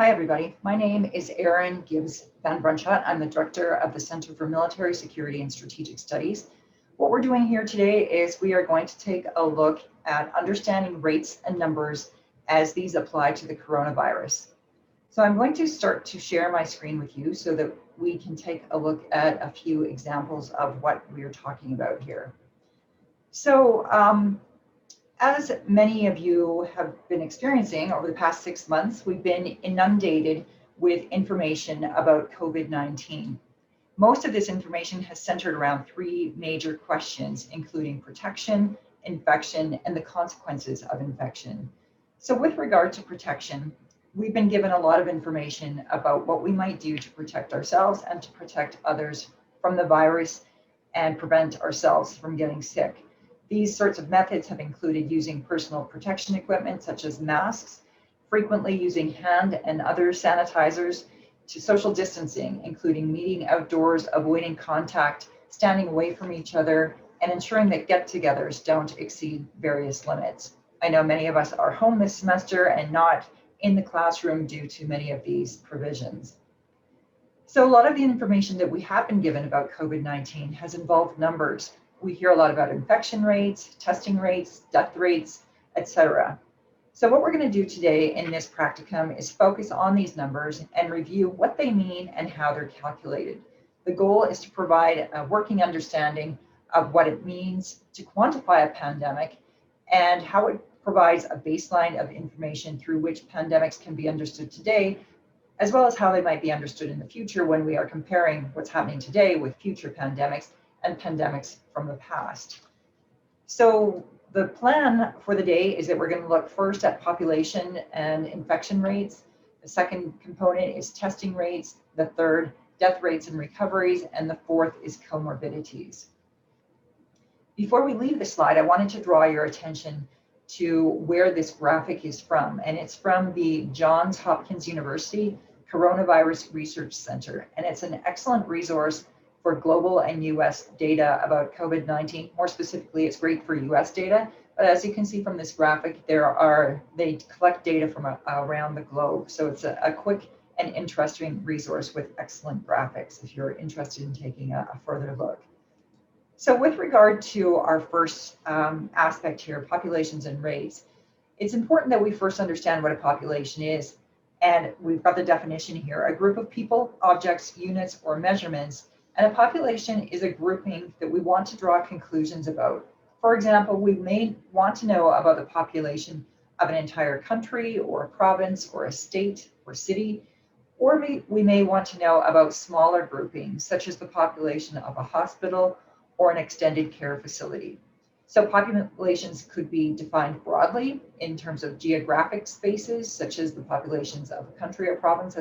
Hi, everybody. My name is Erin Gibbs van Brunschot. I'm the director of the Center for Military Security and Strategic Studies. What we're doing here today is we are going to take a look at understanding rates and numbers as these apply to the coronavirus. So I'm going to start to share my screen with you so that we can take a look at a few examples of what we're talking about here. So, as many of you have been experiencing over the past 6 months, we've been inundated with information about COVID-19. Most of this information has centered around three major questions, including protection, infection, and the consequences of infection. So with regard to protection, we've been given a lot of information about what we might do to protect ourselves and to protect others from the virus and prevent ourselves from getting sick. These sorts of methods have included using personal protection equipment such as masks, frequently using hand and other sanitizers, to social distancing, including meeting outdoors, avoiding contact, standing away from each other, and ensuring that get-togethers don't exceed various limits. I know many of us are home this semester and not in the classroom due to many of these provisions. So a lot of the information that we have been given about COVID-19 has involved numbers. We hear a lot about infection rates, testing rates, death rates, etc. So what we're going to do today in this practicum is focus on these numbers and review what they mean and how they're calculated. The goal is to provide a working understanding of what it means to quantify a pandemic and how it provides a baseline of information through which pandemics can be understood today, as well as how they might be understood in the future when we are comparing what's happening today with future pandemics and pandemics from the past. So the plan for the day is that we're going to look first at population and infection rates. The second component is testing rates. The third, death rates and recoveries. And the fourth is comorbidities. Before we leave the slide, I wanted to draw your attention to where this graphic is from. And it's from the Johns Hopkins University Coronavirus Research Center. And it's an excellent resource for global and US data about COVID-19. More specifically, it's great for US data, but as you can see from this graphic, they collect data from around the globe. So it's a quick and interesting resource with excellent graphics if you're interested in taking a further look. So with regard to our first aspect here, populations and rates, it's important that we first understand what a population is. And we've got the definition here: a group of people, objects, units, or measurements. And a population is a grouping that we want to draw conclusions about. For example, we may want to know about the population of an entire country or a province or a state or city, or we may want to know about smaller groupings, such as the population of a hospital or an extended care facility. So populations could be defined broadly in terms of geographic spaces, such as the populations of a country or province,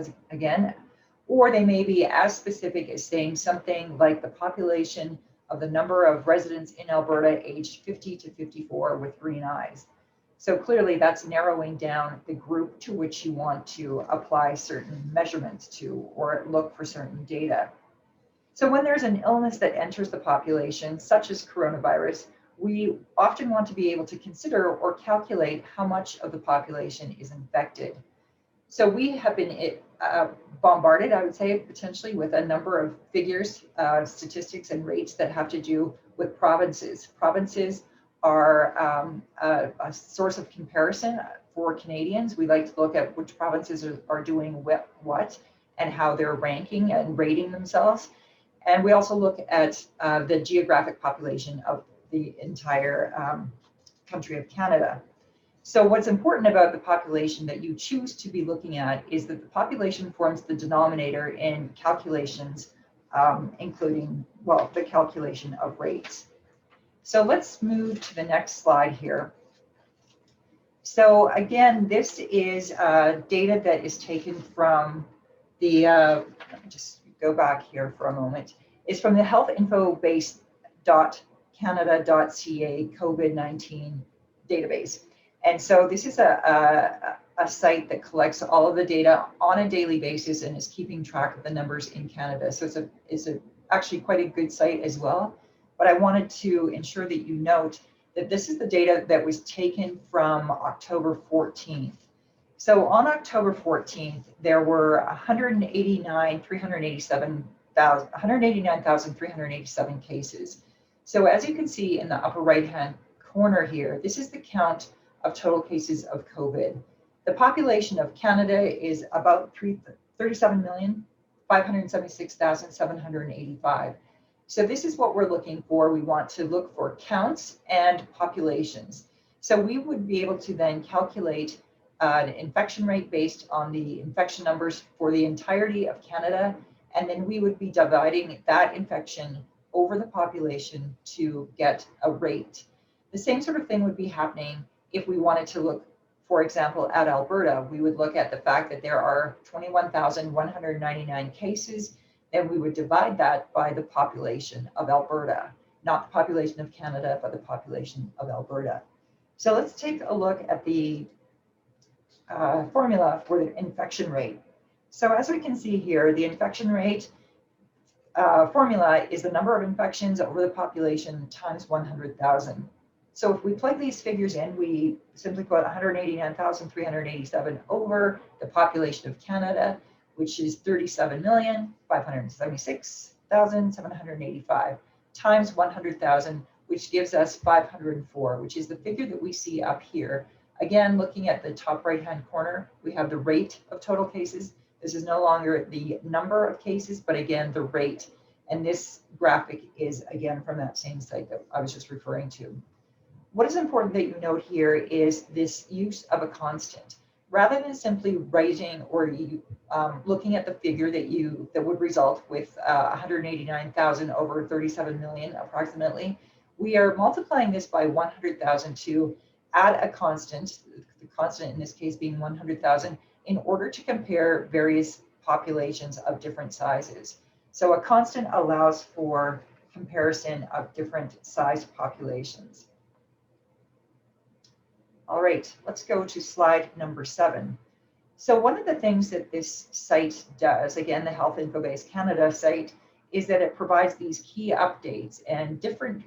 or they may be as specific as saying something like the population of the number of residents in Alberta aged 50 to 54 with green eyes. So clearly that's narrowing down the group to which you want to apply certain measurements to or look for certain data. So when there's an illness that enters the population, such as coronavirus, we often want to be able to consider or calculate how much of the population is infected. So we have been bombarded, I would say, potentially with a number of figures, statistics, and rates that have to do with provinces. Provinces are a source of comparison for Canadians. We like to look at which provinces are doing what and how they're ranking and rating themselves. And we also look at the geographic population of the entire country of Canada. So what's important about the population that you choose to be looking at is that the population forms the denominator in calculations, including, well, the calculation of rates. So let's move to the next slide here. So again, this is data that is taken from the, let me just go back here for a moment. It's from the healthinfobase.canada.ca COVID-19 database. And so this is a site that collects all of the data on a daily basis and is keeping track of the numbers in Canada. So it's actually quite a good site as well. But I wanted to ensure that you note that this is the data that was taken from October 14th. So on October 14th, there were 189,387 cases. So as you can see in the upper right-hand corner here, this is the count of total cases of COVID. The population of Canada is about 37,576,785. So this is what we're looking for. We want to look for counts and populations. So we would be able to then calculate an infection rate based on the infection numbers for the entirety of Canada, and then we would be dividing that infection over the population to get a rate. The same sort of thing would be happening if we wanted to look, for example, at Alberta. We would look at the fact that there are 21,199 cases, and we would divide that by the population of Alberta, not the population of Canada, but the population of Alberta. So let's take a look at the formula for the infection rate. So as we can see here, the infection rate formula is the number of infections over the population times 100,000. So if we plug these figures in, we simply put 189,387 over the population of Canada, which is 37,576,785 times 100,000, which gives us 504, which is the figure that we see up here. Again, looking at the top right-hand corner, we have the rate of total cases. This is no longer the number of cases, but again, the rate. And this graphic is, again, from that same site that I was just referring to. What is important that you note here is this use of a constant. Rather than simply writing or looking at the figure that would result with 189,000 over 37 million approximately, we are multiplying this by 100,000 to add a constant, the constant in this case being 100,000, in order to compare various populations of different sizes. So a constant allows for comparison of different sized populations. All right, let's go to slide number 7. So one of the things that this site does, again, the Health Infobase Canada site, is that it provides these key updates and different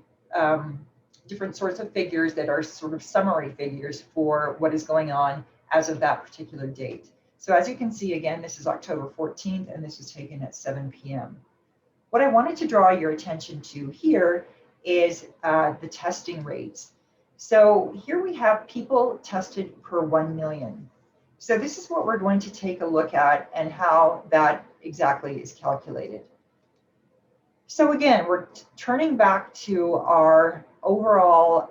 sorts of figures that are sort of summary figures for what is going on as of that particular date. So as you can see, again, this is October 14th, and this was taken at 7 p.m. What I wanted to draw your attention to here is the testing rates. So here we have people tested per 1 million. So this is what we're going to take a look at and how that exactly is calculated. So again, we're turning back to our overall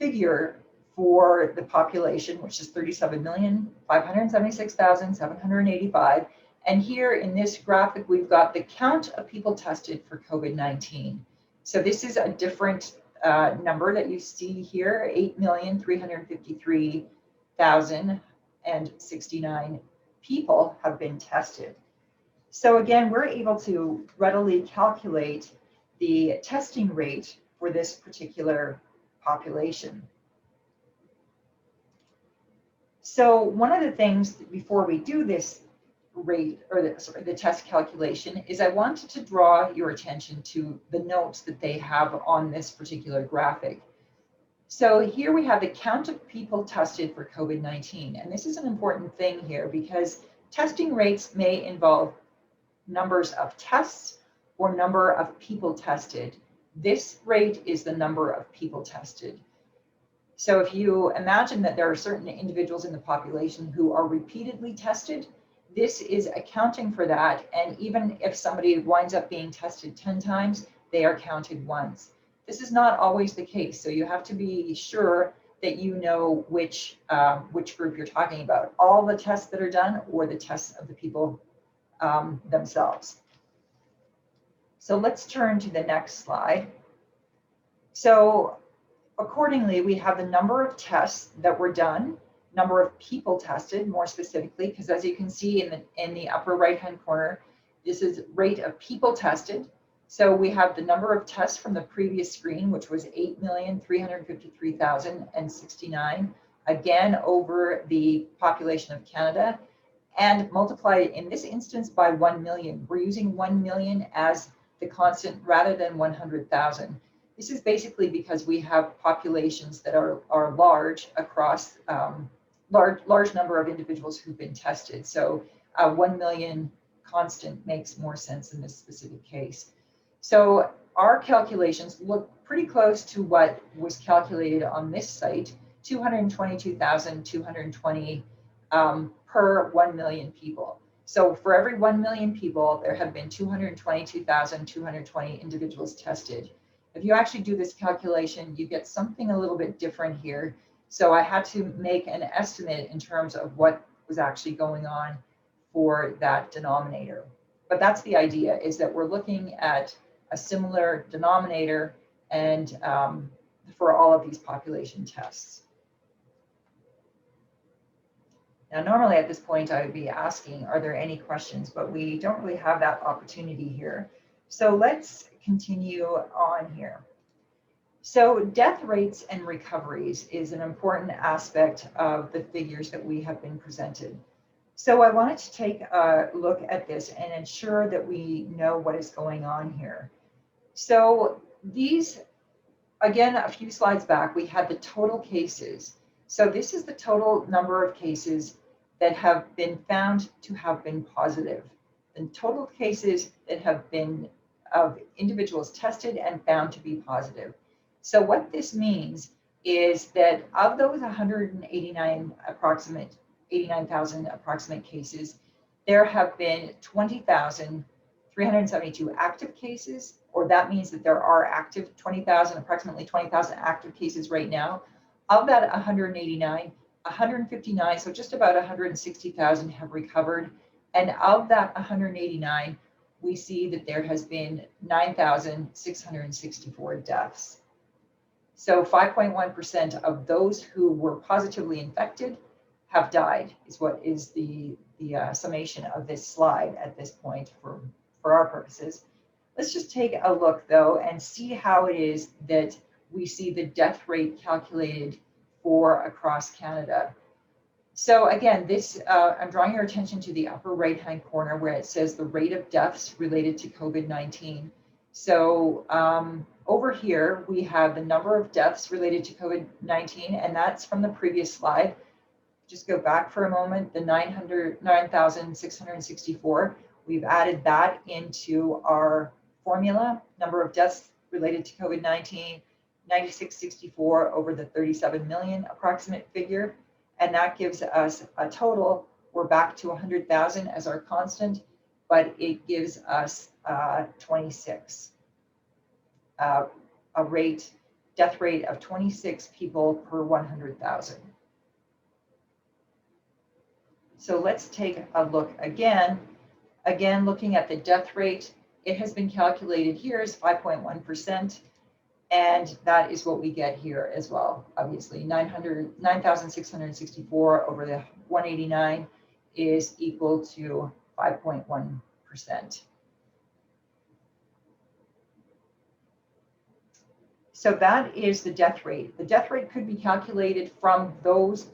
figure for the population, which is 37,576,785. And here in this graphic, we've got the count of people tested for COVID-19. So this is a different number that you see here, 8,353,069 people have been tested. So again, we're able to readily calculate the testing rate for this particular population. So one of the things before we do this rate or the test calculation is I wanted to draw your attention to the notes that they have on this particular graphic. So here we have the count of people tested for COVID-19. And this is an important thing here because testing rates may involve numbers of tests or number of people tested. This rate is the number of people tested. So if you imagine that there are certain individuals in the population who are repeatedly tested, this is accounting for that. And even if somebody winds up being tested 10 times, they are counted once. This is not always the case. So you have to be sure that you know which group you're talking about, all the tests that are done or the tests of the people themselves. So let's turn to the next slide. So accordingly, we have the number of tests that were done, number of people tested more specifically, because as you can see in the upper right-hand corner, this is rate of people tested. So we have the number of tests from the previous screen, which was 8,353,069, again over the population of Canada, and multiply it in this instance by 1 million. We're using 1 million as the constant rather than 100,000. This is basically because we have populations that are large across large number of individuals who've been tested. So 1 million constant makes more sense in this specific case. So our calculations look pretty close to what was calculated on this site, 222,220 per 1 million people. So for every 1 million people, there have been 222,220 individuals tested. If you actually do this calculation, you get something a little bit different here. So I had to make an estimate in terms of what was actually going on for that denominator. But that's the idea, is that we're looking at a similar denominator and for all of these population tests. Now, normally at this point, I would be asking, are there any questions? But we don't really have that opportunity here. So let's continue on here. So death rates and recoveries is an important aspect of the figures that we have been presented. So I wanted to take a look at this and ensure that we know what is going on here. So these, again, a few slides back, we had the total cases. So this is the total number of cases that have been found to have been positive. The total cases that have been of individuals tested and found to be positive. So what this means is that of those 89,000 approximate cases, there have been 20,372 active cases, or that means that there are active approximately 20,000 active cases right now. Of that 189, 159, so just about 160,000 have recovered. And of that 189, we see that there has been 9,664 deaths. So 5.1% of those who were positively infected have died, is what is the summation of this slide at this point for our purposes. Let's just take a look though and see how it is that we see the death rate calculated for across Canada. So again, this I'm drawing your attention to the upper right-hand corner where it says the rate of deaths related to COVID-19. So over here, we have the number of deaths related to COVID-19, and that's from the previous slide. Just go back for a moment, the 9,664. We've added that into our formula, number of deaths related to COVID-19, 9,664 over the 37 million approximate figure. And that gives us a total, we're back to 100,000 as our constant, but it gives us 26, a death rate of 26 people per 100,000. So let's take a look again. Again, looking at the death rate, it has been calculated here as 5.1%. And that is what we get here as well. Obviously, 9,664 over the 189 is equal to 5.1%. So that is the death rate. The death rate could be calculated from those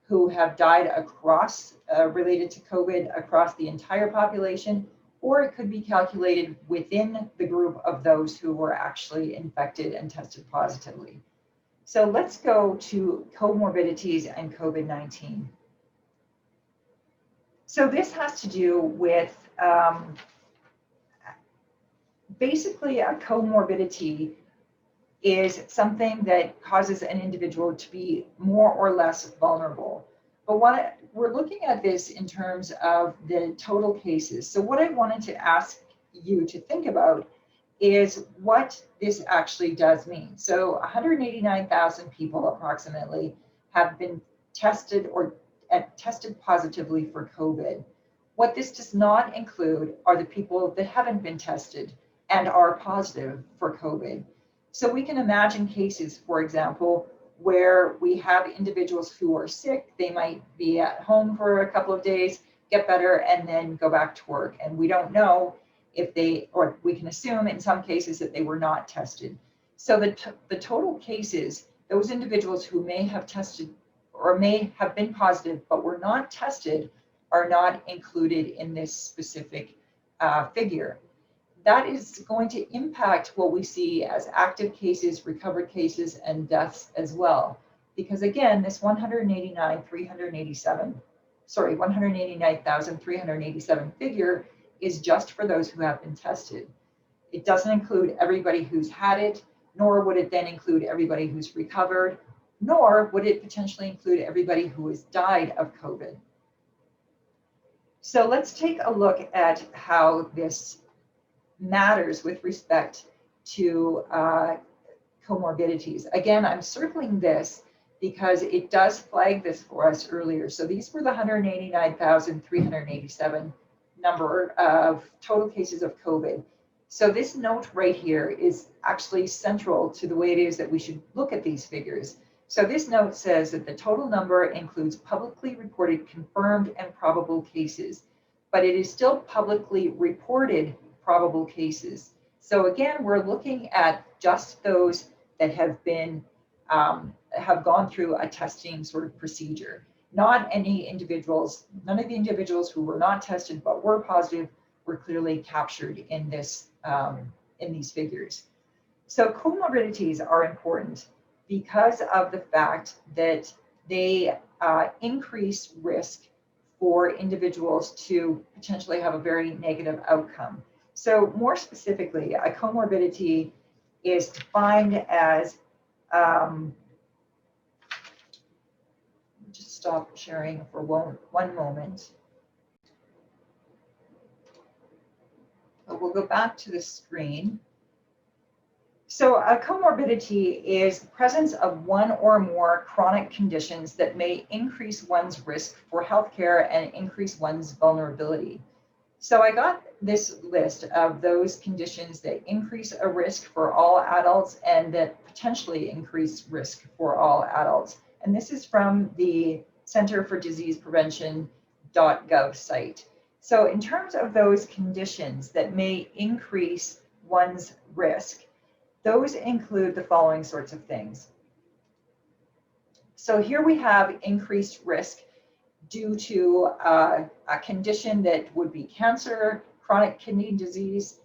who have died across, related to COVID across the entire population, or it could be calculated within the group of those who were actually infected and tested positively. So let's go to comorbidities and COVID-19. So this has to do with basically a comorbidity is something that causes an individual to be more or less vulnerable. But we're looking at this in terms of the total cases. So what I wanted to ask you to think about is what this actually does mean. So 189,000 people approximately have been tested or tested positively for COVID. What this does not include are the people that haven't been tested and are positive for COVID. So we can imagine cases, for example, where we have individuals who are sick, they might be at home for a couple of days, get better, and then go back to work. And we don't know if they, or we can assume in some cases that they were not tested. So the total cases, those individuals who may have tested or may have been positive but were not tested, are not included in this specific figure. That is going to impact what we see as active cases, recovered cases, and deaths as well. because again, this 189,387 figure is just for those who have been tested. It doesn't include everybody who's had it, nor would it then include everybody who's recovered, nor would it potentially include everybody who has died of COVID. So let's take a look at how this matters with respect to comorbidities. Again, I'm circling this because it does flag this for us earlier. So these were the 189,387 number of total cases of COVID. So this note right here is actually central to the way it is that we should look at these figures. So this note says that the total number includes publicly reported confirmed and probable cases, but it is still publicly reported probable cases. So again, we're looking at just those that have been have gone through a testing sort of procedure. Not any individuals, none of the individuals who were not tested but were positive were clearly captured in this in these figures. So comorbidities are important because of the fact that they increase risk for individuals to potentially have a very negative outcome. So more specifically, a comorbidity is defined as, just stop sharing for one moment. We'll go back to the screen. So a comorbidity is the presence of one or more chronic conditions that may increase one's risk for healthcare and increase one's vulnerability. So I got this list of those conditions that increase a risk for all adults and that potentially increase risk for all adults. And this is from the Center for Disease Prevention.gov site. So in terms of those conditions that may increase one's risk, those include the following sorts of things. So here we have increased risk due to a condition that would be cancer, chronic kidney disease,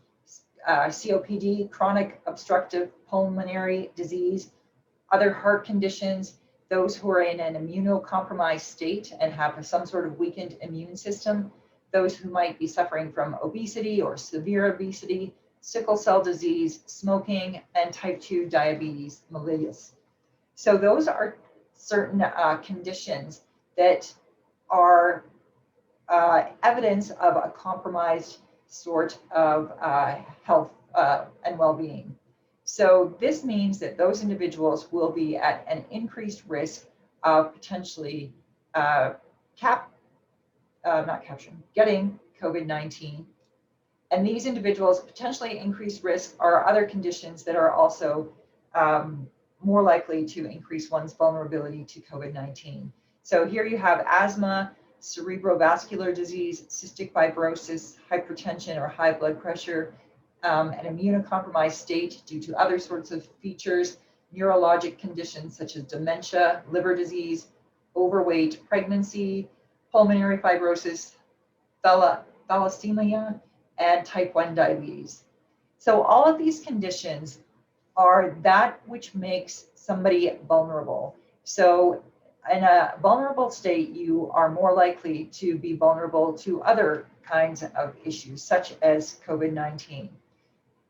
COPD, chronic obstructive pulmonary disease, other heart conditions, those who are in an immunocompromised state and have some sort of weakened immune system, those who might be suffering from obesity or severe obesity, sickle cell disease, smoking, and type 2 diabetes mellitus. So those are certain conditions that are evidence of a compromised sort of health and well-being. So this means that those individuals will be at an increased risk of potentially getting COVID-19. And these individuals potentially increased risk are other conditions that are also more likely to increase one's vulnerability to COVID-19. So here you have asthma, cerebrovascular disease, cystic fibrosis, hypertension or high blood pressure, an immunocompromised state due to other sorts of features, neurologic conditions such as dementia, liver disease, overweight, pregnancy, pulmonary fibrosis, thalassemia, and type 1 diabetes. So all of these conditions are that which makes somebody vulnerable. So in a vulnerable state, you are more likely to be vulnerable to other kinds of issues, such as COVID-19.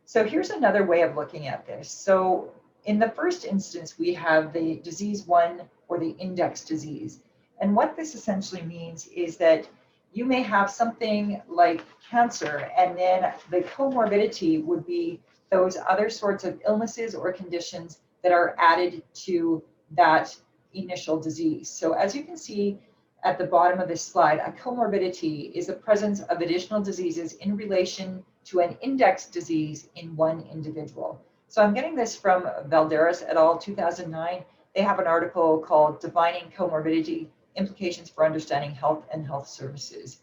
So here's another way of looking at this. So in the first instance, we have the disease 1 or the index disease. And what this essentially means is that you may have something like cancer, and then the comorbidity would be those other sorts of illnesses or conditions that are added to that initial disease. So as you can see at the bottom of this slide, a comorbidity is the presence of additional diseases in relation to an index disease in one individual. So I'm getting this from Valderas et al. 2009. They have an article called Defining Comorbidity, Implications for Understanding Health and Health Services.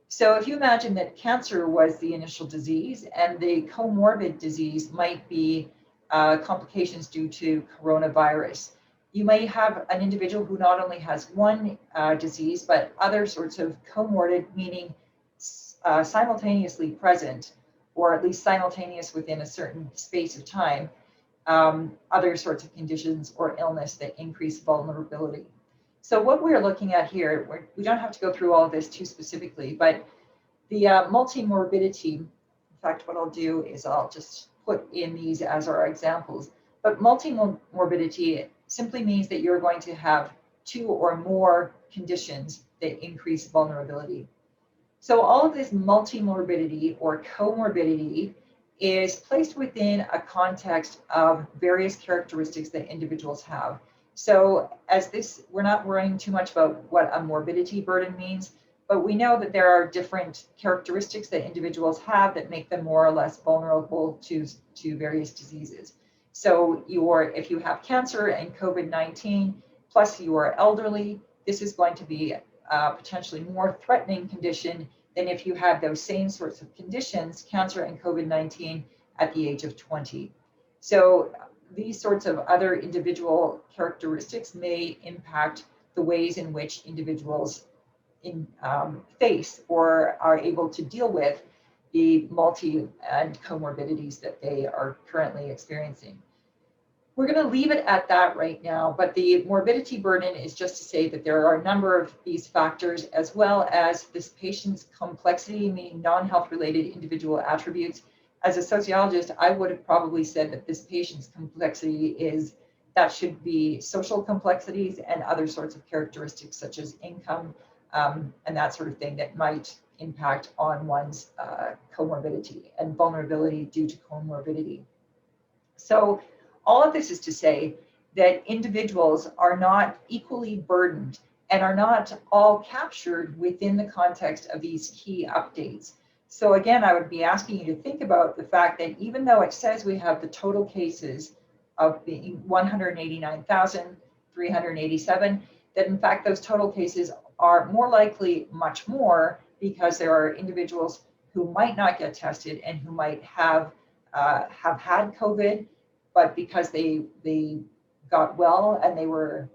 So if you imagine that cancer was the initial disease and the comorbid disease might be complications due to coronavirus, you may have an individual who not only has one disease, but other sorts of comorbid, meaning simultaneously present, or at least simultaneous within a certain space of time, other sorts of conditions or illness that increase vulnerability. So what we're looking at here, we don't have to go through all of this too specifically, but the multimorbidity, in fact, what I'll do is I'll just put in these as our examples. But multimorbidity simply means that you're going to have 2 or more conditions that increase vulnerability. So all of this multimorbidity or comorbidity is placed within a context of various characteristics that individuals have. So we're not worrying too much about what a morbidity burden means, but we know that there are different characteristics that individuals have that make them more or less vulnerable to various diseases. So if you have cancer and COVID-19, plus you are elderly, this is going to be a potentially more threatening condition than if you had those same sorts of conditions, cancer and COVID-19, at the age of 20. So these sorts of other individual characteristics may impact the ways in which individuals face or are able to deal with the multi and comorbidities that they are currently experiencing. We're going to leave it at that right now, but the morbidity burden is just to say that there are a number of these factors, as well as this patient's complexity, meaning non-health related individual attributes. As a sociologist, I would have probably said that this patient's complexity should be social complexities and other sorts of characteristics such as income and that sort of thing that might impact on one's comorbidity and vulnerability due to comorbidity. So all of this is to say that individuals are not equally burdened and are not all captured within the context of these key updates. So again, I would be asking you to think about the fact that even though it says we have the total cases of being 189,387, that in fact those total cases are more likely much more, because there are individuals who might not get tested and who might have had COVID, but because they got well and they were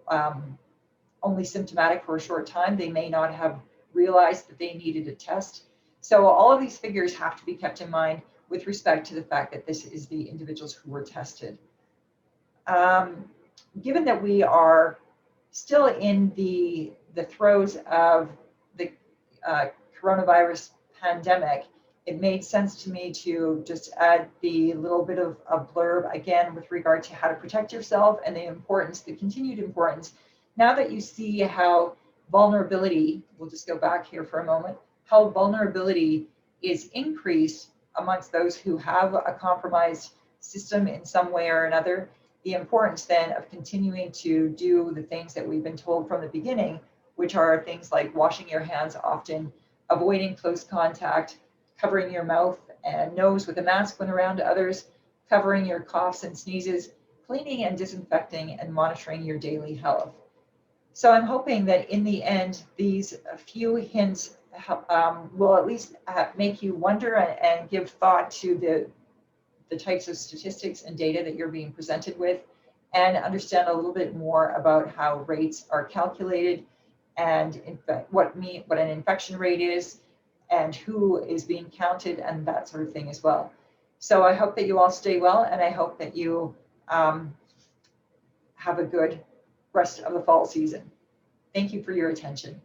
only symptomatic for a short time, they may not have realized that they needed a test. So all of these figures have to be kept in mind with respect to the fact that this is the individuals who were tested. Given that we are still in the throes of the coronavirus pandemic, it made sense to me to just add the little bit of a blurb again with regard to how to protect yourself and the continued importance. Now that you see how vulnerability, we'll just go back here for a moment, how vulnerability is increased amongst those who have a compromised system in some way or another, the importance then of continuing to do the things that we've been told from the beginning, which are things like washing your hands often, avoiding close contact, covering your mouth and nose with a mask when around others, covering your coughs and sneezes, cleaning and disinfecting, and monitoring your daily health. So I'm hoping that in the end, these few hints will at least make you wonder and give thought to the types of statistics and data that you're being presented with, and understand a little bit more about how rates are calculated, and in fact, what an infection rate is, and who is being counted, and that sort of thing as well. So I hope that you all stay well, and I hope that you have a good rest of the fall season. Thank you for your attention.